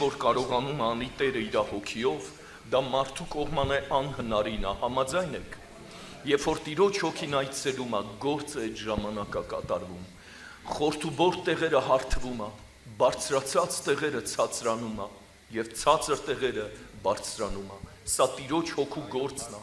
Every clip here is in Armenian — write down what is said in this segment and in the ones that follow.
որ կարողանում է անի Տերը իր հոգիով, դա մարդու կողման է անհնարին է, համաձայն եք։ Երբ որ Տիրոջ հոգին այցելում է, գործը այդ ժամանակ է կատարվում։ Խորթուբորտ տեղերը հարթվում է, բարձրացած տեղերը ցածրանում է, եւ ցածր տեղերը բարձրանում է։ Սա Տիրոջ հոգու գործն է։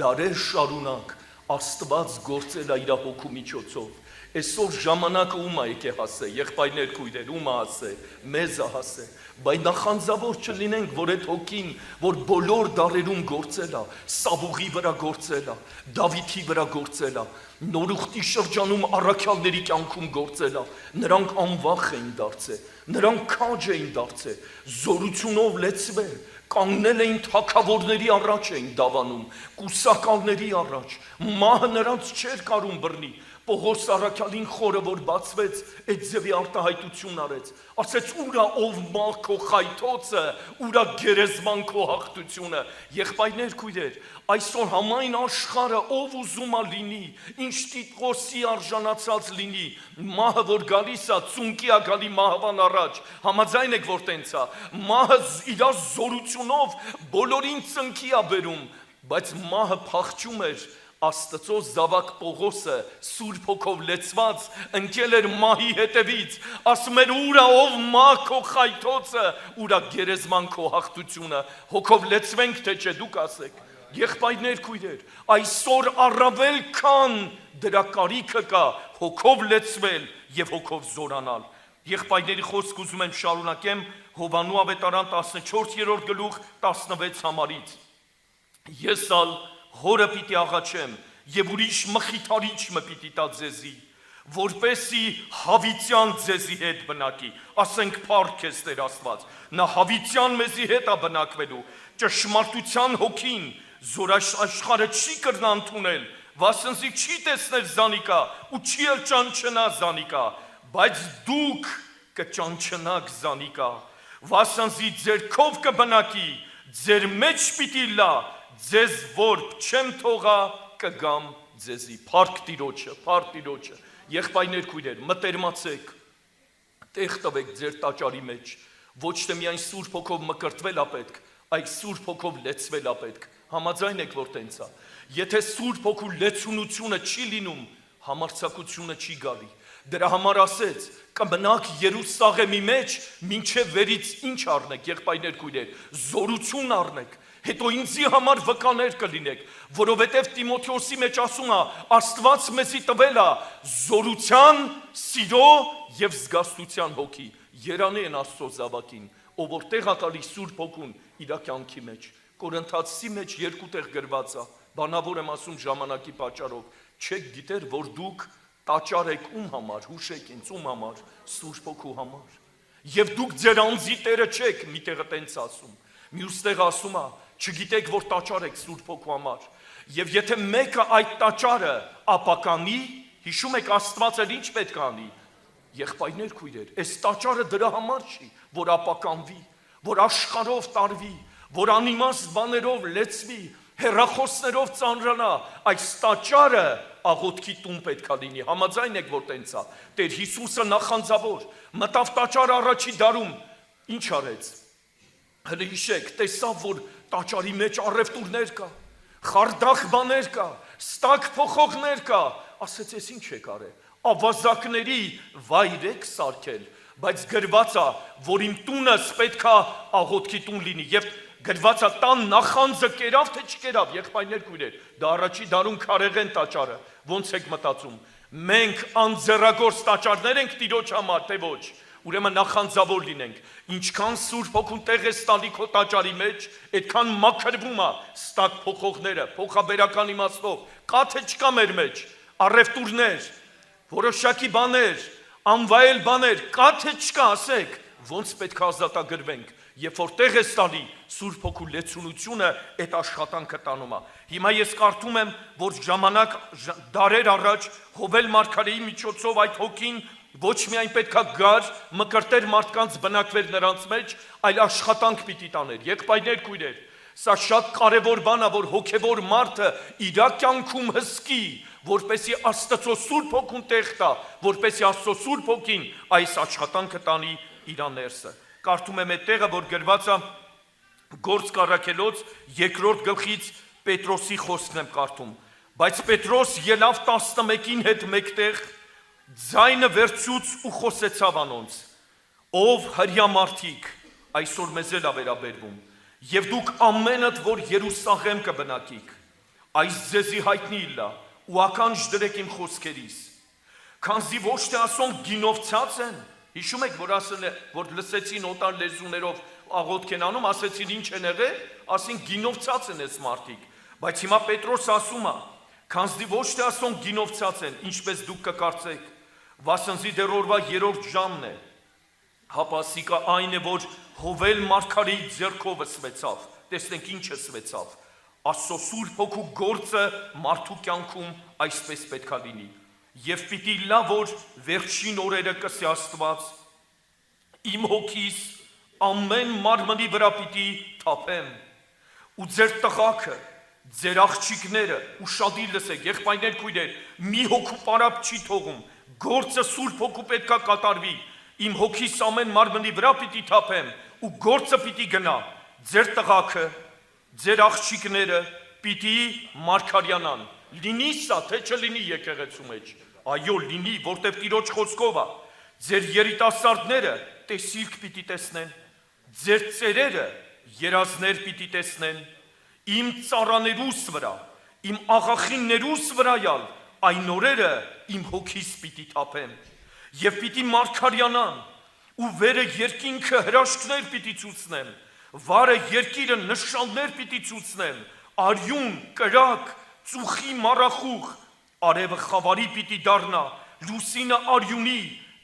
Դարեր շարունակ Աստված գործել է իր հոգու միջոցով։ Այսօր ժամանակը ում է եկե հասե, եղբայրներ քույրեր, ում է հասե, մեզ է հասե, բայց նախանձավոր չլինենք, որ այդ հոգին, որ բոլոր դարերում գործել է, Սավուղի վրա գործել է, Դավիթի վրա գործել է, Նորուխտի շրջանում առաքյալների կյանքում գործել է, նրանք անվախ էին դարձել, նրանք քաջ էին դարձել, զորությունով լեցվել, կանգնել էին թագավորների առաջ էին դավանում, կուսակալների առաջ, մահը նրանց չէր կարում բռնի, Պողոս առաքյալին խորը որ բացվեց, այդ ձևի արտահայտություն արեց, ասեց ուրա ով մահ քո խայթոցը, ուրա գերեզման քո հաղթությունը, եղբայրներ քույրեր, այսօր համայն աշխարհը ով ուզում է լինի, ինչ Տիտղոսի արժանացած լինի, մահը որ գալիս է, ծունկի է գալի մահվան առաջ, համաձայն եք որ տենց է, մահը իր զորությունով բոլորին ծնկի է բերում, բայց մահը փախչում էր Աստծո զավակ Պողոսը Սուրբ Հոգով լեցված ընկել էր մահի հետևից, ասում էր ուրա ով մահ քո խայթոցը, ուրա գերեզման քո հաղթությունը, հոգով լեցվենք թե չէ դուք ասեք, եղբայրներ քույրեր, այսօր առավել քան դրա կարիքը կա հոգով լեցվել եւ հոգով զորանալ։ Եղբայրների խոսք ուզում եմ շարունակեմ Հովանու ավետարան 14-րդ գլուխ 16 համարից։ Ես ալ հորը պիտի աղաչեմ եւ ուրիշ մխիթարիչ մը պիտի տա ձեզի, որպեսի հավիտյան ձեզի հետ բնակի, ասենք փառք ես Տեր Աստված, նա հավիտյան մեզի հետ է բնակվելու, ճշմարտության հոգին, զոր աշխարհը չի կրնա ընդունել, վասնզի չի տեսնել զանիկա ու չի էլ ճանչնա զանիկա, բայց դուք կճանչնաք զանիկա, վասնզի ձեր քով կբնակի, ձեր մեջ պիտի լա, ձեզ որբ չեմ թողա կգամ ձեզի, փառք Տիրոջը, եղբայրներ քույրեր, մտերմացեք, տեղ տվեք ձեր տաճարի մեջ, ոչ թե միայն Սուրբ Հոգով մկրտվել է պետք, այլ Սուրբ Հոգով լեցվել է պետք, համաձայն եք որ տենց է, եթե Սուրբ Հոգու լեցունությունը չի լինում, համարձակությունը չի գալի, դրա համար ասեց, կմնաք Երուսաղեմի մեջ, մինչև վերից ինչ առնեք, եղբայրներ քույրեր, զորություն առնեք, հետո ինձի համար վկաներ կլինեք, որովհետև Տիմոթեոսի մեջ ասում է, Աստված մեզի տվել է զորության, սիրո եւ զգաստության հոգի, երանի են Աստծո զավակին, ով որ տեղ է տալիս Սուրբ Հոգուն իր կյանքի մեջ, Կորինթացի մեջ 2 տեղ գրված է, բանավոր եմ ասում ժամանակի պատճառով, չեք գիտեր, որ դուք տաճար եք ում համար, հուշեք ինձ ում համար, Սուրբ Հոգու համար, եւ դուք ձեր անձի Տերը չեք, մի տեղը տենց ասում, մյուս տեղը ասում է, չգիտեք, որ տաճար եք Սուրբ Հոգու համար, եւ եթե մեկը այդ տաճարը ապականի, հիշում եք Աստված էլ ինչ պետք է անի, եղբայրներ քույրեր, այս տաճարը դրա համար չի, որ ապականվի, որ աշխարհով տարվի, որ անիմաստ բաներով լեցվի, հեռախոսներով ծանրանա, այս տաճարը աղոթքի տուն պետք է լինի, համաձայն եք որ տենց է, Տեր Հիսուսը նախանձավոր, մտավ տաճարը առաջի դարում, ինչ արեց, հələ հիշեք, տեսավ որ տաճարի մեջ առևտուրներ կա, խարդախ բաներ կա, ստակ փոխողներ կա, ասեց ես ինչ եք արել, ավազակների վայր եք սարքել, բայց գրված է, որ իմ տունս պետք է աղոթքի տուն լինի, եւ գրված է տան նախանձը կերավ թե չկերավ, եղբայրներ քույրեր, դա առաջի դարում Քարեղեն տաճարը, ոնց եք մտածում, մենք անձեռագործ տաճարներ ենք Տիրոջ համար, թե ոչ, ուրեմն նախանձավոր լինենք, ինչքան Սուրբ Հոգուն տեղ է ստալի քո տաճարի մեջ, այդքան մաքրվում է ստակ փոխողները, փոխաբերական իմաստով, կա թե չկա մեր մեջ, առևտուրներ, որոշակի բաներ, անվայել բաներ, կա թե չկա, ասեք, ոնց պետք է ազատագրվենք, երբ որ տեղ է ստալի Սուրբ Հոգու լեցունությունը այդ աշխատանքը տանում է։ Հիմա ես կարդում եմ, որ ժամանակ դարեր առաջ Հովել մարգարեի միջոցով այդ հոգին ոչ միայն պետք է գար, մկրտեր մարդկանց բնակվեր նրանց մեջ, այլ աշխատանք պիտի տաներ, եղբայրներ քույրեր, սա շատ կարևոր բան է, որ հոգևոր մարդը իր կյանքում հսկի, որպեսզի Աստծո Սուրբ Հոգուն տեղ տա, որպեսզի Աստծո Սուրբ Հոգին այս աշխատանքը տանի իր ներսը։ կարդում եմ այդ տեղը, որ գրված է Գործ Առաքելոց 2-րդ գլխից Պետրոսի խոսքն եմ կարդում, բայց Պետրոս ելավ 11-ին հետ մեկտեղ, ձայնը վերցուց ու խոսեցավ անոնց. ով հրյամարդիկ, այսօր մեզ էլ ա վերաբերվում, եւ դուք ամենդ, որ Երուսաղեմ կբնակիք, այս ձեզի հայտնի իլա ու ականջ դրեք իմ խոսքերիս, քանզի ոչ թե ասոնք գինովցած են, հիշում եք, որ ասել է, որ լսեցին օտար լեզուներով աղոթք են անում, ասեցին ինչ են եղել, ասին գինովցած են այս մարդիկ, բայց հիմա Պետրոս ասում է, քանզի ոչ թե ասոնք գինովցած են, ինչպես դուք կկարծեք, վասնզի դեռ օրվա 3-րդ ժամն է, հապասիկա այն է, որ Հովել մարգարեի ձեռքով սվեցավ, տեսնենք ինչ սվեցավ, Աստծո Սուրբ Հոգու գործը մարդու կյանքում այսպես պետք է լինի, եւ պիտի լա, որ վերջին օրերը կսի Աստված, իմ հոգիս ամեն մարմնի վրա պիտի թափեմ, ու ձեր տղաքը, ձեր աղջիկները, ու շատի լսեք, եղբայրներ քույրեր, մի հոգու պարապ չի թողում, գործը Սուրբ Հոգու պետք է կատարվի, իմ հոգիս ամեն մարմնի վրա պիտի թափեմ, ու գործը պիտի գնա, ձեր տղաքը, ձեր աղջիկները պիտի մարգարյանան, լինի սա, թե չլինի եկեղեցու մեջ, այո լինի, որտև Տիրոջ խոսքով է, ձեր երիտասարդները տեսիլք պիտի տեսնեն, ձեր ծերերը երազներ պիտի տեսնեն, իմ ծառաներուս վրա, իմ աղախիններուս վրայալ, այն օրերը իմ հոգիս պիտի թափեմ, եւ պիտի մարգարյանան, ու վերը երկինքը հրաշքներ պիտի ցուցնեմ, վարը երկիրը նշաններ պիտի ցուցնեմ, արյուն, կրակ, ծուխի մառախուղ, արևը խավարի պիտի դառնա, լուսինը արյունի,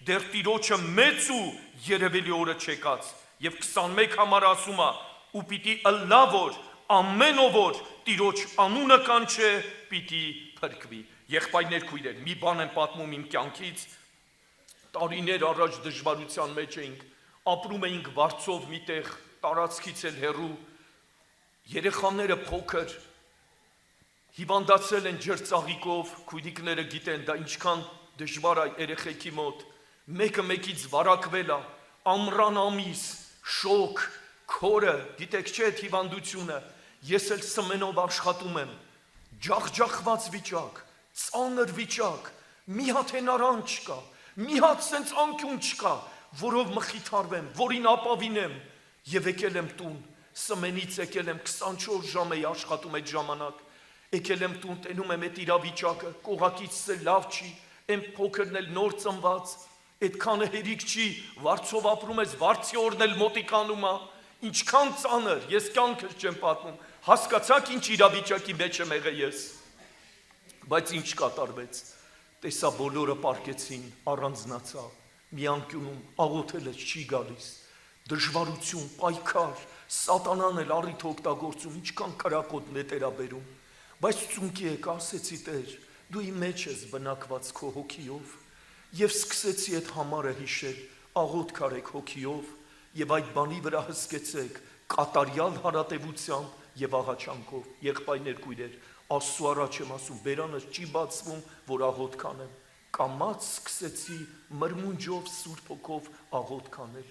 դեռ Տիրոջը մեծ ու երևելի օրը չեկած, եւ 21 համար ասում է, ու պիտի ըլլա, որ ամեն ով որ Տիրոջ անունը կանչե, պիտի փրկվի։ Եղբայրներ քույրեր, մի բան եմ պատմում իմ կյանքից, տարիներ առաջ դժվարության մեջ էինք, ապրում էինք Վարձով միտեղ, տարածքից էլ հեռու, երեխաները փոքր, հիվանդացել են ջրծաղիկով, քույրիկները գիտեն, դա ինչքան դժվար է երեխեքի մոտ, մեկը մեկից վարակվել է, ամռան ամիս, շոկ, քորը, գիտեք չէ այդ հիվանդությունը, ես էլ սմենով աշխատում եմ, ջախջախված վիճակ, ծանր վիճակ, մի հատ հենարան չկա, մի հատ սենց անկյուն չկա, որով մխիթարվեմ, որին ապավինեմ, եւ եկել եմ տուն, սմենից եկել եմ 24 ժամ էի աշխատում այդ ժամանակ, եկել եմ տուն, տենում եմ այդ իրավիճակը, կողակից լավ չի, այն փոքրն էլ նոր ծնված, այդքանը հերիք չի, Վարձով ապրում ես, Վարձի օրն էլ մոտիկանում է, ինչքան ծանր, ես կյանքս չեմ պատմում, հասկացաք ինչ իրավիճակի մեջ եմ եղել ես, բայց ինչ կատարվեց, տեսա բոլորը պարկեցին, առանձնացա, մի անկյունում աղոթելը չի գալիս, դժվարություն, պայքար, սատանան էլ առիթ օգտագործում, ինչքան կրակոտ նետեր ա բերում, բայց ծունկի եք, ասեցի Տեր, դու իմ մեջ ես բնակված քո հոգիով, եւ սկսեցի այդ համարը հիշել, աղոթք արեք հոգիով, եւ այդ բանի վրա հսկեցեք, կատարյալ հարատևությամբ եւ աղաչանքով, եղբայրներ քույրեր, Աստծո առաջ եմ ասում, բերանս չի բացվում, որ աղոթք անեմ, կամաց սկսեցի մրմունջով Սուրբ Հոգով աղոթք անել,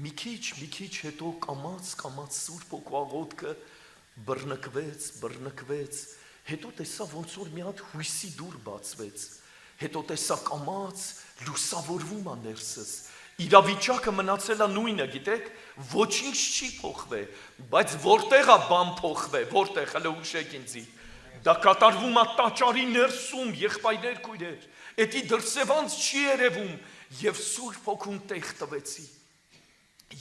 մի քիչ հետո կամաց Սուրբ Հոգու աղոթքը բռնկվեց, հետո տեսա ոնց որ մի հատ հույսի դուռ բացվեց, հետո տեսա կամաց լուսավորվում է ներսս, իրավիճակը մնացել է նույնը, գիտեք, ոչինչ չի փոխվել, բայց որտեղ է բան փոխվել, որտեղ, հələ ուշեք ինձի, դա կատարվում է տաճարի ներսում, եղբայրներ քույրեր, էդի դրսևանց չի երևում, եւ Սուրբ Հոգուն տեղ տվեցի,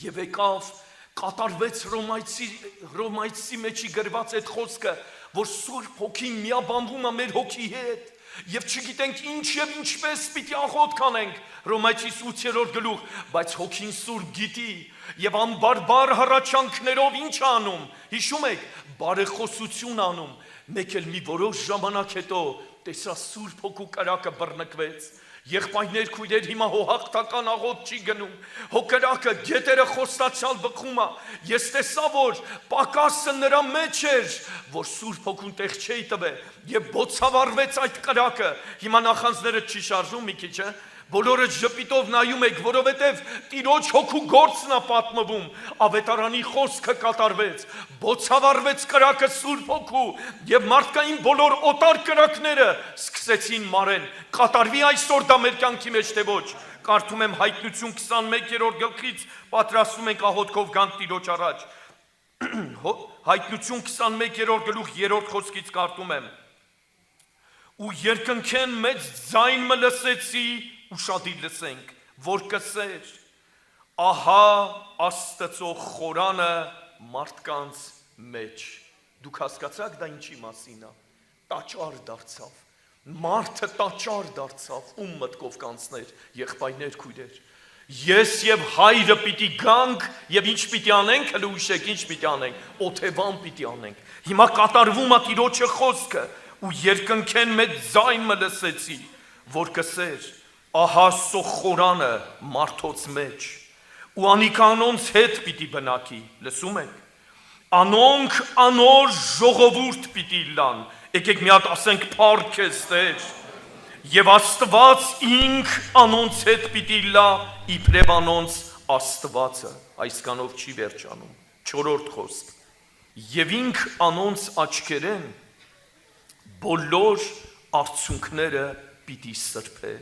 եւ եկավ, կատարվեց Հռոմայցի մեջի գրված այդ խոսքը, որ Սուրբ Հոգին միաբանվում է մեր հոգի հետ, եւ չգիտենք ինչ եւ ինչպես պիտի աղոթք անենք, Հռոմայցիս 8-րդ գլուխ, բայց Հոգին Սուրբ գիտի, եւ անբարբար հառաչանքներով ինչ անում, հիշում եք, բարեխոսություն անում, մեկ էլ մի որոշ ժամանակ հետո տեսա Սուրբ Հոգու կրակը բռնկվեց, եղբայրներ քույրեր հիմա հողակտական աղոթք չի գնում, հոգրակը գետերը խոստացյալ բխում է, ես տեսա որ պակասը նրա մեջ էր, որ Սուրբ Հոգուն տեղ չի տվել, եւ բոցավառվեց այդ կրակը, հիմա նախանձները չի շարժում մի քիչ, Բոլորը ժպիտով նայում եք, որովհետև Տիրոջ հոգու գործն է պատմվում, ավետարանի խոսքը կատարվեց, բոցավառվեց կրակը Սուրբ Հոգու եւ մարդկային բոլոր օտար կրակները սկսեցին մարեն։ Կատարվի այսօր դա մեր կյանքի մեջ թե ոչ։ Կարդում եմ Հայտնություն 21-րդ գլխից, պատրաստում ենք աղոթքով գանք Տիրոջ առաջ։ Հայտնություն 21-րդ գլուխ 3-րդ խոսքից կարդում եմ. Ու երկնքեն մեծ ձայն մը լսեցի, ուշադիր լսենք, որ կսեր, ահա Աստծո խորանը մարդկանց մեջ։ Դուք հասկացաք դա ինչի մասին է։ Տաճար դարձավ։ Մարդը տաճար դարձավ, ում մտքով կանցներ, եղբայրներ, քույրեր։ Ես եւ հայրը պիտի գանք եւ ինչ պիտի անենք, հələ ուշեք, ինչ պիտի անենք, օթևան պիտի անենք։ Հիմա կատարվում է Տիրոջը խոսքը, ու երկնքեն մեծ ձայն մը լսեցի, որ կսեր, ահա սոխորանը մարդոց մեջ, ու անիկանոնց հետ պիտի բնակի, լսում եք, անոնք անոր ժողովուրդ պիտի լան, եկեք մի հատ ասենք փառք ես Տեր, եւ Աստված ինք անոնց հետ պիտի լա, իբրև անոնց Աստվածը, այսքանով չի վերջանում, 4-րդ խոսք, եւ ինք անոնց աչքերեն բոլոր արցունքները պիտի սրբե,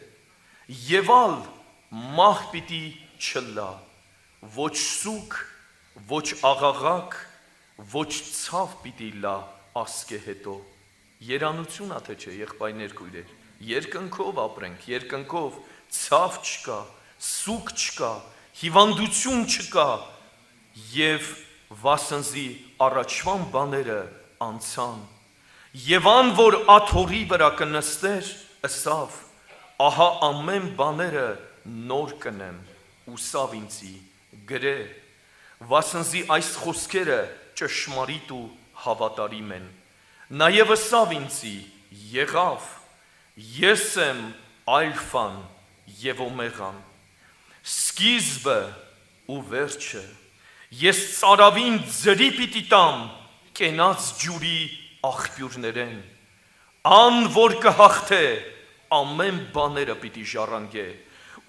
եւ ալ մահ պիտի չլա, ոչ սուկ, ոչ աղաղակ, ոչ ցավ պիտի լա ասկե հետո, երանություն ա թե չէ, եղբայրներ, քույրեր, երկնքով ապրենք, երկնքով ցավ չկա, սուկ չկա, հիվանդություն չկա, եւ վասնզի առաջվան բաները անցան, եւ ան, որ աթոռի վրա կնստեր, ըսավ, ահա ամեն բաները նոր կնեմ, ուսավ ինձի, գրե, վասնզի այս խոսքերը ճշմարիտ ու հավատարիմ են, նաեւ ըսավ ինձի, եղավ, ես եմ ալֆան եւ օմեգան, սկիզբը ու վերջը, ես ծարավին ձրի պիտի տամ, կենաց ջուրի աղբյուրներեն, ան որ կհաղթե, ամեն բաները պիտի ժառանգե,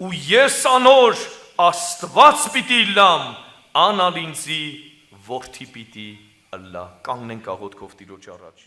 ու ես անոր Աստված պիտի լամ, անալ ինձի որդի պիտի ըլլա, կանգնենք աղոթքով Տիրոջ առաջ։